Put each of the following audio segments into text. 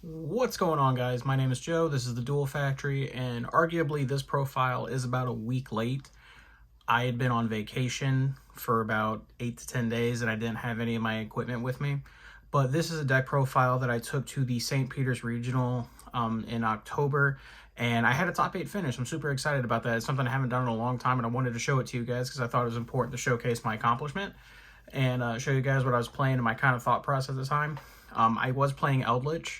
What's going on, guys? My name is Joe. This is the Duel Factory, and arguably this profile is about a week late. I had been on vacation for about 8 to 10 days and I didn't have any of my equipment with me. But this is a deck profile that I took to the St. Peter's Regional in October, and I had a top 8 finish. I'm super excited about that. It's something I haven't done in a long time, and I wanted to show it to you guys because I thought it was important to showcase my accomplishment and show you guys what I was playing and my kind of thought process at the time. I was playing Eldlich.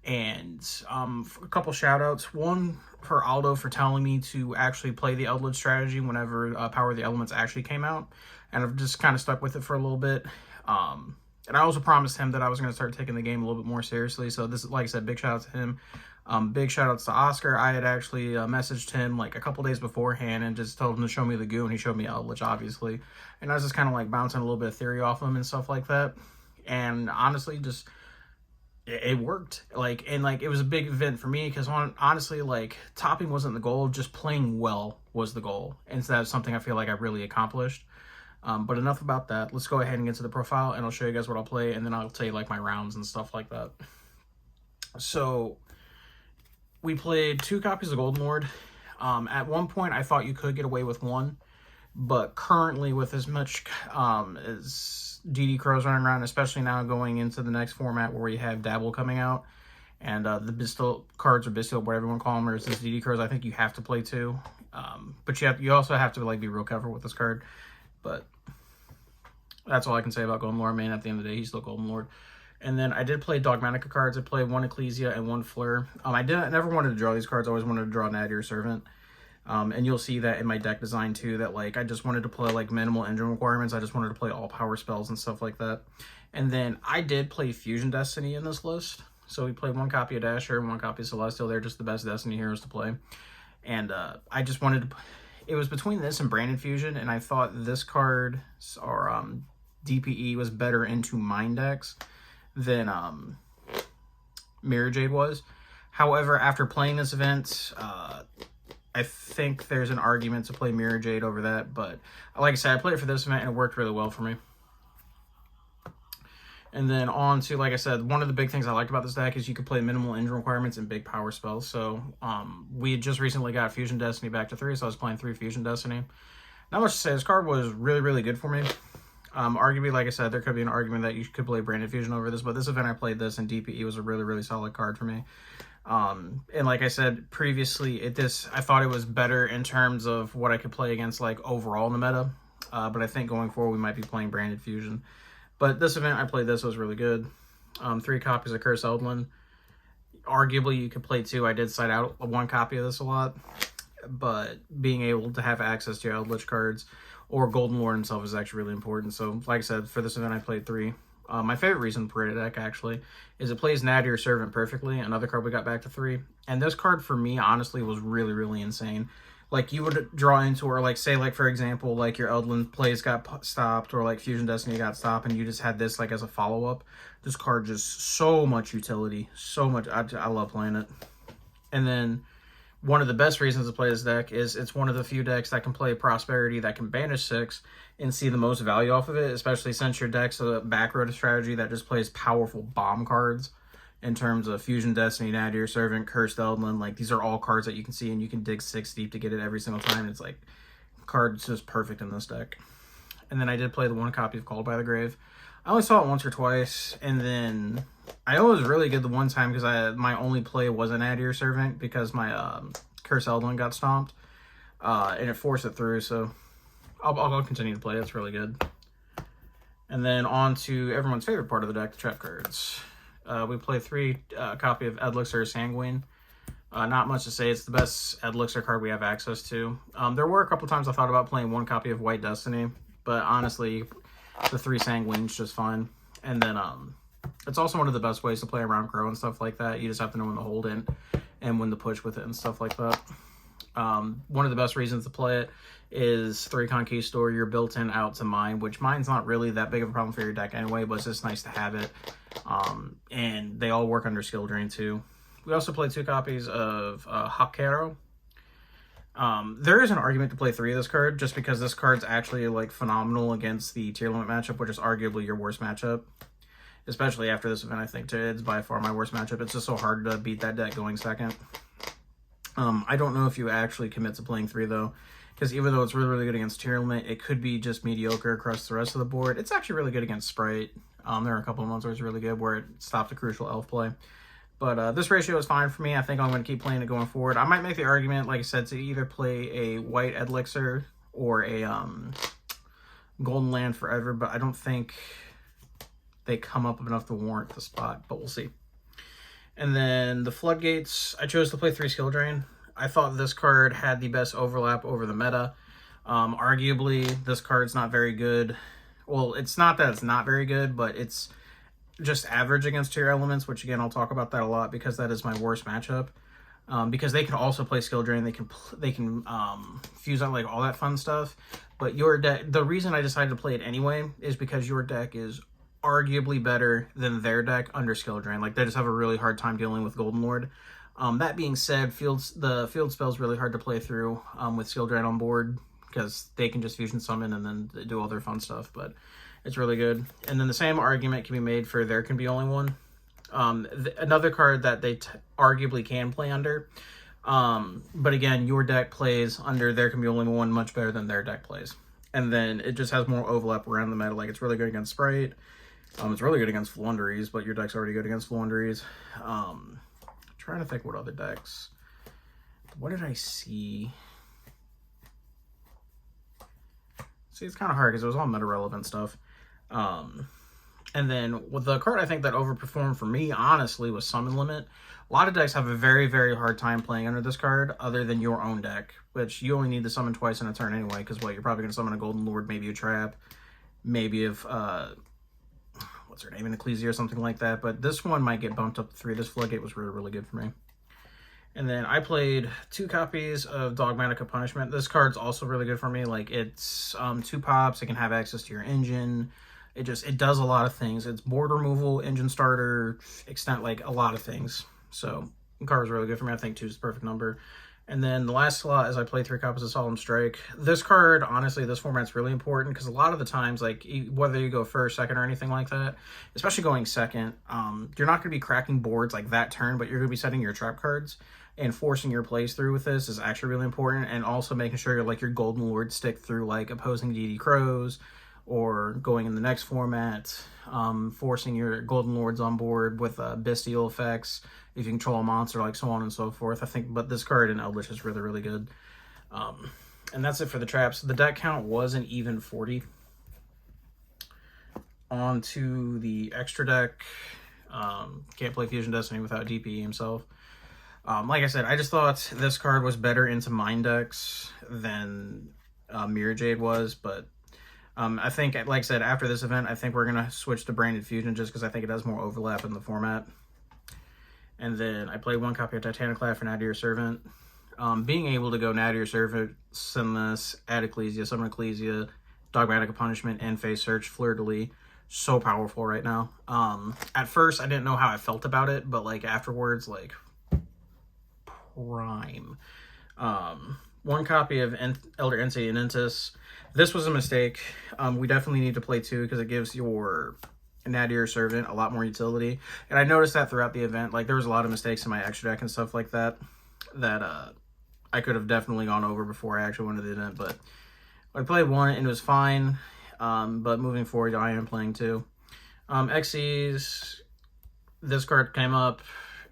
And a couple shout outs. One for Aldo for telling me to actually play the Eldlich strategy whenever Power of the Elements actually came out. And I've just kind of stuck with it for a little bit. And I also promised him that I was going to start taking the game a little bit more seriously. So this is, like I said, big shout out to him. Big shout outs to Oscar. I had actually messaged him like a couple days beforehand and just told him to show me the goo, and he showed me Eldlich, obviously. And I was just kind of like bouncing a little bit of theory off him and stuff like that. And honestly, just it worked. It was a big event for me because honestly, like, topping wasn't the goal, just playing well was the goal, and so that's something I feel like I really accomplished. But enough about that. Let's go ahead and get to the profile, and I'll show you guys what I'll play, and then I'll tell you like my rounds and stuff like that. So we played 2 copies of Golden Lord. At one point I thought you could get away with 1, but currently with as much as DD Crows running around, especially now going into the next format where we have Dabble coming out, and the Bistil cards, or Bistil, whatever you want to call them, or this DD Crows, I think you have to play 2. But you also have to like be real careful with this card. But that's all I can say about Golden Lord. Man, at the end of the day, he's still Golden Lord. And then I did play Dogmatica cards. I played 1 Ecclesia and 1 Fleur. I never wanted to draw these cards. I always wanted to draw Nadir Servant. And you'll see that in my deck design too, that like I just wanted to play like minimal engine requirements. I just wanted to play all power spells and stuff like that. And then I did play Fusion Destiny in this list. So we played 1 copy of Dasher and 1 copy of Celestial. They're just the best Destiny heroes to play. And I just wanted to... It was between this and Branded Fusion, and I thought this card, or DPE, was better into Mind decks than Mirror Jade was. However, after playing this event, I think there's an argument to play Mirror Jade over that, but like I said, I played it for this event and it worked really well for me. And then on to, like I said, one of the big things I liked about this deck is you could play minimal engine requirements and big power spells. So we had just recently got Fusion Destiny back to 3, so I was playing 3 Fusion Destiny. Not much to say. This card was really, really good for me. Arguably, like I said, there could be an argument that you could play Branded Fusion over this, but this event I played this, and DPE was a really, really solid card for me. And like I said previously, I thought it was better in terms of what I could play against like overall in the meta. But I think going forward we might be playing Branded Fusion. But this event I played this, was really good. 3 copies of Curse Eldlin. Arguably you could play 2. I did side out 1 copy of this a lot, but being able to have access to your Eldlich cards or Golden Lord himself is actually really important. So like I said, for this event I played 3. My favorite reason for the deck, actually, is it plays Nadir Servant perfectly, another card we got back to 3. And this card, for me, honestly, was really, really insane. Like, you would draw into, or, like, say, like, for example, like, your Eldlin plays got stopped, or, like, Fusion Destiny got stopped, and you just had this, like, as a follow-up. This card just so much utility. So much. I love playing it. And then one of the best reasons to play this deck is it's one of the few decks that can play Prosperity, that can banish 6 and see the most value off of it, especially since your deck's a backroad strategy that just plays powerful bomb cards in terms of Fusion Destiny, Nadir Servant, Cursed Eldlin. Like, these are all cards that you can see, and you can dig 6 deep to get it every single time. It's like, card's just perfect in this deck. And then I did play the 1 copy of Called by the Grave. I only saw it once or twice, and then I know it was really good the one time because my only play was a Nadir Servant because my Curse Eldlin got stomped, and it forced it through, so I'll continue to play. It's really good. And then on to everyone's favorite part of the deck, the trap cards. We play 3 copy of Eldlich Sanguine. Not much to say. It's the best Eldlich card we have access to. There were a couple times I thought about playing 1 copy of White Destiny, but honestly, the 3 Sanguine's just fine. And then it's also one of the best ways to play around Crow and stuff like that. You just have to know when to hold in and when to push with it and stuff like that. One of the best reasons to play it is 3 Conquistador. You're built in out to mine, which mine's not really that big of a problem for your deck anyway, but it's just nice to have it. And they all work under Skill Drain too. We also played 2 copies of Hakero. There is an argument to play 3 of this card, just because this card's actually like phenomenal against the tier limit matchup, which is arguably your worst matchup. especially after this event, I think, too. It's by far my worst matchup. It's just so hard to beat that deck going second. I don't know if you actually commit to playing 3, though, because even though it's really, really good against Tier Element, it could be just mediocre across the rest of the board. It's actually really good against Sprite. There are a couple of ones where it's really good, where it stopped a crucial elf play. But this ratio is fine for me. I think I'm going to keep playing it going forward. I might make the argument, like I said, to either play a white Eldlich or a Golden Land Forever, but I don't think they come up enough to warrant the spot, but we'll see. And then the Floodgates, I chose to play 3 Skill Drain. I thought this card had the best overlap over the meta. Arguably, this card's not very good. Well, it's not that it's not very good, but it's just average against tier elements, which again, I'll talk about that a lot because that is my worst matchup. Because they can also play Skill Drain, they can fuse out like all that fun stuff. But your deck, the reason I decided to play it anyway is because your deck is arguably better than their deck under Skill Drain. Like, they just have a really hard time dealing with Golden Lord. That being said, the field spell's really hard to play through with Skill Drain on board because they can just fusion summon and then do all their fun stuff, but it's really good. And then the same argument can be made for There Can Be Only One. Another card that they arguably can play under. But again, your deck plays under There Can Be Only One much better than their deck plays. And then it just has more overlap around the meta. Like, it's really good against Sprite. It's really good against Flunderies, but your deck's already good against Flunderies. Trying to think what other decks. What did I see? See, it's kind of hard because it was all meta-relevant stuff. And then with the card I think that overperformed for me, honestly, was Summon Limit. A lot of decks have a very, very hard time playing under this card other than your own deck, which you only need to summon twice in a turn anyway, because what, you're probably going to summon a Golden Lord, maybe a Trap, maybe if, what's her name, an Ecclesia or something like that. But this one might get bumped up to 3. This Floodgate was really, really good for me. And then I played 2 copies of Dogmatic Punishment. This card's also really good for me. Like, it's 2 pops. It can have access to your engine. It does a lot of things. It's board removal, engine starter, extent, like a lot of things. So the card's really good for me. I think 2 is the perfect number. And then the last slot is I play 3 copies of Solemn Strike. This card, honestly, this format's really important because a lot of the times, like, whether you go first, second, or anything like that, especially going second, you're not going to be cracking boards like that turn, but you're going to be setting your trap cards, and forcing your plays through with this is actually really important, and also making sure your Golden Lord stick through, like, opposing DD Crows, or going in the next format, forcing your Golden Lords on board with bestial effects, if you control a monster, like so on and so forth. I think, but this card in Eldlich is really, really good. And that's it for the traps. The deck count was an even 40. On to the extra deck. Can't play Fusion Destiny without DPE himself. Like I said, I just thought this card was better into Mind decks than Mirror Jade was, but I think, like I said, after this event, I think we're going to switch to Branded Fusion just because I think it has more overlap in the format. And then I played 1 copy of Titaniclad for Nadir Servant. Being able to go Nadir Servant, Sinless, add Ecclesia, summon Ecclesia, Dogmatic Punishment, and Face Search, Fleur-de-Lis, so powerful right now. At first, I didn't know how I felt about it, but like afterwards, like, prime. 1 copy of Elder Entity and Entis. This was a mistake. We definitely need to play 2 because it gives your Nadir Servant a lot more utility. And I noticed that throughout the event. Like, there was a lot of mistakes in my extra deck and stuff like that I could have definitely gone over before I actually went to the event. But I played 1 and it was fine. But moving forward, I am playing 2. Xyz, this card came up,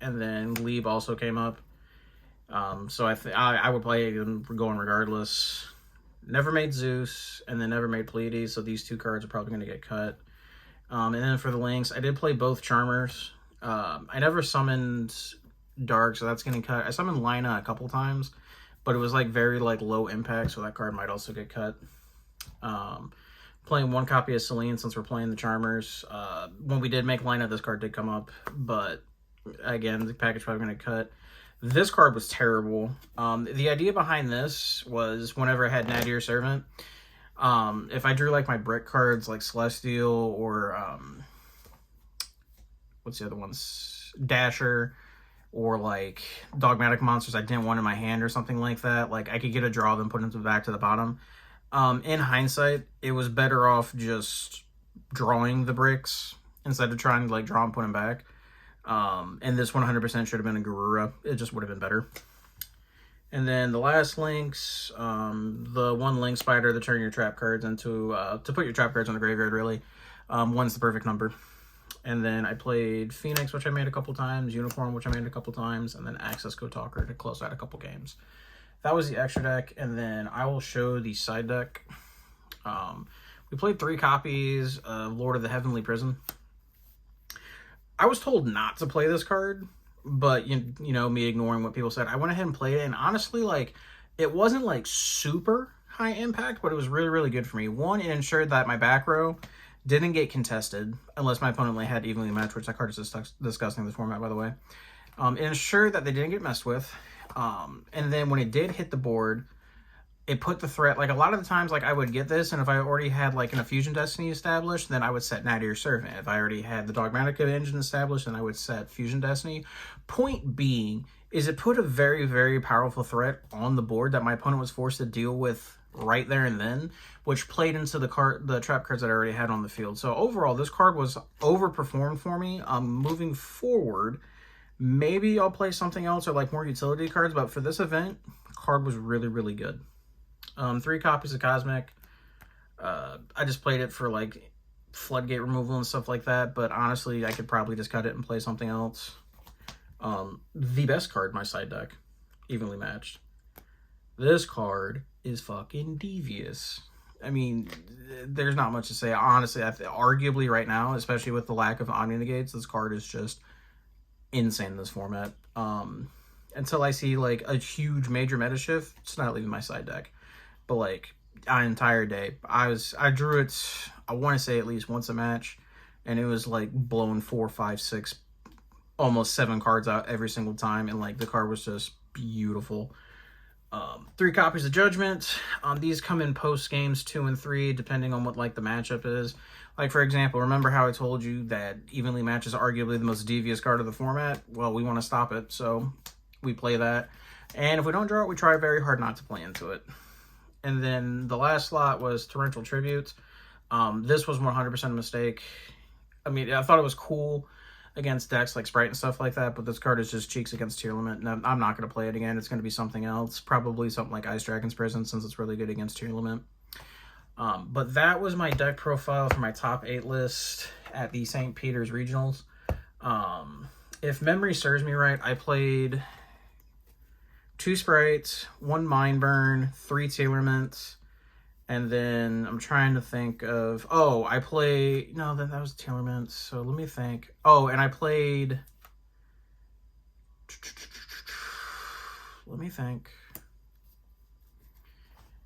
and then Glebe also came up. So I would play them going regardless. Never made Zeus, and then never made Pleiades, so these 2 cards are probably going to get cut. And then for the links, I did play both Charmers. I never summoned Dark, so that's getting cut. I summoned Lina a couple times, but it was like very low impact, so that card might also get cut. Playing 1 copy of Selene since we're playing the Charmers. When we did make Lina, this card did come up, but again, the package probably going to cut. This card was terrible. The idea behind this was whenever I had Nadir Servant, if I drew like my brick cards like Celestial or what's the other ones? Dasher, or like dogmatic monsters I didn't want in my hand or something like that, like I could get a draw, then put them back to the bottom. In hindsight, it was better off just drawing the bricks instead of trying to like draw and put him back. And this 100% should have been a Garura. It just would have been better. And then the last links, the one link spider to turn your trap cards into, to put your trap cards on the graveyard, really. One's the perfect number. And then I played Phoenix, which I made a couple times, Uniform, which I made a couple times, and then Access Code Talker to close out a couple games. That was the extra deck, and then I will show the side deck. We played 3 copies of Lord of the Heavenly Prison. I was told not to play this card, but you know, me ignoring what people said, I went ahead and played it, and honestly, like, it wasn't like super high impact, but it was really, really good for me. One, it ensured that my back row didn't get contested unless my opponent had evenly matched, which that card is disgusting in this format, by the way. It ensured that they didn't get messed with. And then when it did hit the board, it put the threat, like a lot of the times, like I would get this, and if I already had like an Effusion Destiny established, then I would set Nadir Servant. If I already had the Dogmatic Engine established, then I would set Fusion Destiny. Point being is it put a very, very powerful threat on the board that my opponent was forced to deal with right there and then, which played into the trap cards that I already had on the field. So overall, this card was overperformed for me. Moving forward, maybe I'll play something else or like more utility cards, but for this event, card was really, really good. 3 copies of Cosmic. I just played it for like floodgate removal and stuff like that, but honestly, I could probably just cut it and play something else. The best card in my side deck, evenly matched. This card is fucking devious. I mean, there's not much to say. Honestly, arguably right now, especially with the lack of Omni Negates, this card is just insane in this format. Until I see like a huge major meta shift, it's not leaving my side deck. But like an entire day, I drew it, I want to say at least once a match, and it was like blowing 4, 5, 6, almost 7 cards out every single time, and like the card was just beautiful. 3 copies of Judgment. These come in post games 2 and 3, depending on what like the matchup is. Like for example, remember how I told you that evenly match is arguably the most devious card of the format? Well, we want to stop it, so we play that. And if we don't draw it, we try very hard not to play into it. And then the last slot was Torrential Tribute. This was 100% a mistake. I mean, I thought it was cool against decks like Sprite and stuff like that, but this card is just cheeks against Tier Limit, and I'm not going to play it again. It's going to be something else, probably something like Ice Dragon's Prison, since it's really good against Tier Limit. But that was my deck profile for my top 8 list at the St. Peter's Regionals. If memory serves me right, I played 2 Sprites, 1 Mind Burn, 3 Tailorments, and then I'm trying to think of... Oh, I played... No, that was Tailorments, so let me think. Oh, and I played... Let me think.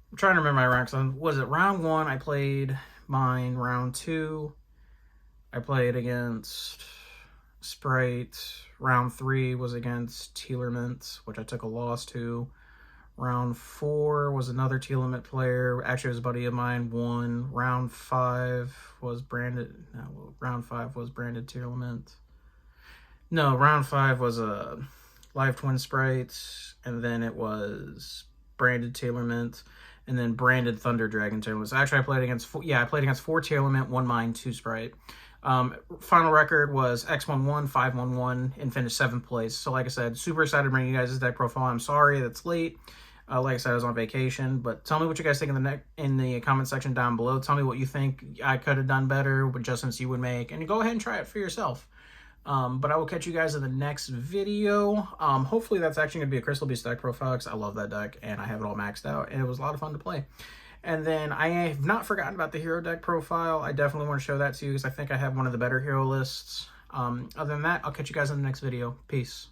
I'm trying to remember my ranks. Was it round 1? I played mine. Round 2, I played against Sprite. Round 3 was against Teelermint, which I took a loss to. Round 4 was another Teelermint player. Actually, it was a buddy of mine. Won. Round 5 was branded. No, round 5 was branded Teelermint. No, round 5 was a Live Twin Sprites, and then it was branded Teelermint, and then branded Thunder Dragon Teelermint. So actually, I played against 4 Teelermint, 1 Mine, 2 Sprite. Final record was X11, 511, and finished 7th place. So like I said, super excited to bring you guys this deck profile. I'm sorry that's late. Like I said, I was on vacation, but tell me what you guys think in the comment section down below. Tell me what you think I could have done better, what adjustments you would make, and go ahead and try it for yourself. But I will catch you guys in the next video. Hopefully that's actually going to be a Crystal Beast deck profile, because I love that deck, and I have it all maxed out, and it was a lot of fun to play. And then I have not forgotten about the hero deck profile. I definitely want to show that to you, because I think I have one of the better hero lists. Other than that, I'll catch you guys in the next video. Peace.